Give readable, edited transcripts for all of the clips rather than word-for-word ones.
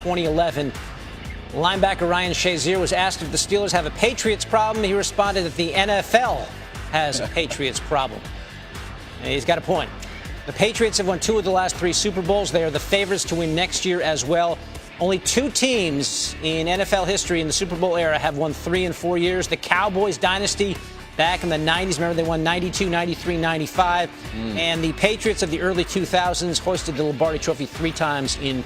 2011. Linebacker Ryan Shazier was asked if the Steelers have a Patriots problem. He responded that the NFL has a Patriots problem. And he's got a point. The Patriots have won 2 of the last 3 Super Bowls. They are the favorites to win next year as well. Only 2 teams in NFL history in the Super Bowl era have won 3 in 4 years. The Cowboys dynasty back in the 90s. Remember, they won 92, 93, 95. And the Patriots of the early 2000s hoisted the Lombardi Trophy 3 times in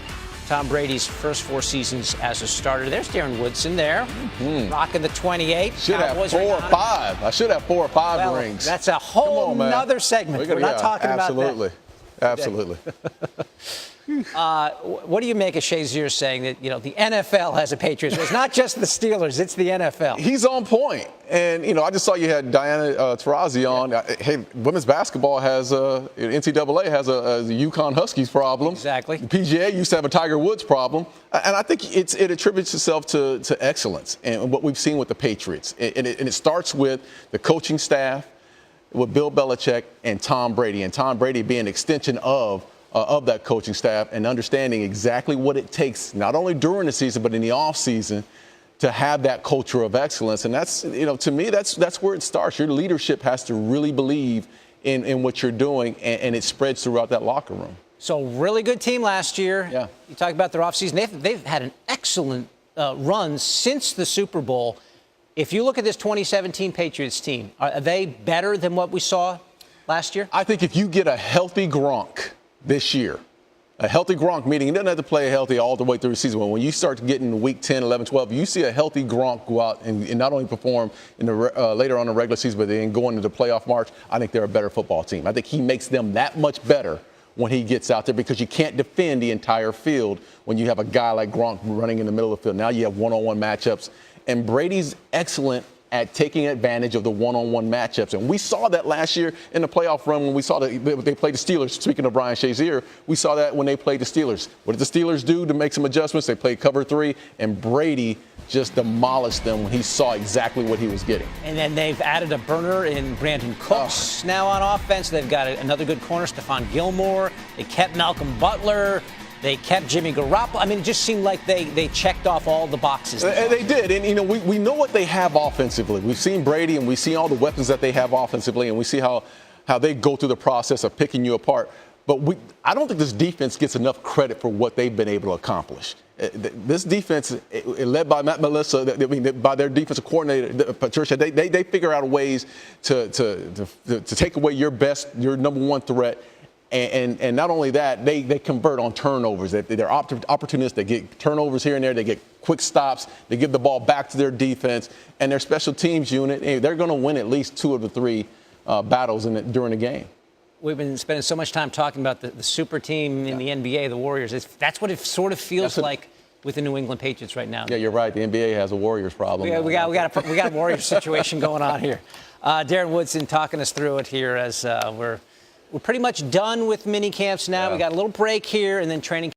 Tom Brady's first 4 seasons as a starter. There's Darren Woodson there, rocking the 28. Should have 4 or 5. I should have 4 or 5 rings. That's a whole nother segment. We're not talking about that. Absolutely. What do you make of Shazier saying that, the NFL has a Patriots? It's not just the Steelers, it's the NFL. He's on point. And, I just saw you had Diana Taurasi on. Hey, women's basketball has NCAA has a Yukon Huskies problem. Exactly. The PGA used to have a Tiger Woods problem. And I think it attributes itself to excellence and what we've seen with the Patriots. And it starts with the coaching staff, with Bill Belichick and Tom Brady. And Tom Brady being an extension of that coaching staff and understanding exactly what it takes, not only during the season, but in the offseason, to have that culture of excellence. And that's, to me, that's where it starts. Your leadership has to really believe in what you're doing, and it spreads throughout that locker room. So really good team last year. Yeah. You talk about their offseason. They've had an excellent run since the Super Bowl. If you look at this 2017 Patriots team, are they better than what we saw last year? I think if you get a healthy Gronk this year, a healthy Gronk, meaning he doesn't have to play healthy all the way through the season. When you start getting week 10, 11, 12, you see a healthy Gronk go out and not only perform in the later on in the regular season, but then go into the playoff March, I think they're a better football team. I think he makes them that much better when he gets out there, because you can't defend the entire field when you have a guy like Gronk running in the middle of the field. Now you have one-on-one matchups. And Brady's excellent at taking advantage of the one-on-one matchups. And we saw that last year in the playoff run when we saw that they played the Steelers. Speaking of Brian Shazier, we saw that when they played the Steelers. What did the Steelers do to make some adjustments? They played cover 3, and Brady just demolished them when he saw exactly what he was getting. And then they've added a burner in Brandon Cooks now on offense. They've got another good corner, Stephon Gilmore. They kept Malcolm Butler. They kept Jimmy Garoppolo. I mean, it just seemed like they checked off all the boxes. They did. And, we know what they have offensively. We've seen Brady, and we've seen all the weapons that they have offensively, and we see how they go through the process of picking you apart. But I don't think this defense gets enough credit for what they've been able to accomplish. This defense, led by Matt Melissa, by their defensive coordinator, Patricia, they figure out ways to take away your number 1 threat. And not only that, they convert on turnovers. They're opportunistic. They get turnovers here and there. They get quick stops. They give the ball back to their defense. And their special teams unit, they're going to win at least 2 of the 3 battles during the game. We've been spending so much time talking about the super team in the NBA, the Warriors. That's what it sort of feels like with the New England Patriots right now. Yeah, you're right. The NBA has a Warriors problem. Yeah, we got a Warriors situation going on here. Darren Woodson talking us through it here as we're pretty much done with mini camps now. We got a little break here, and then training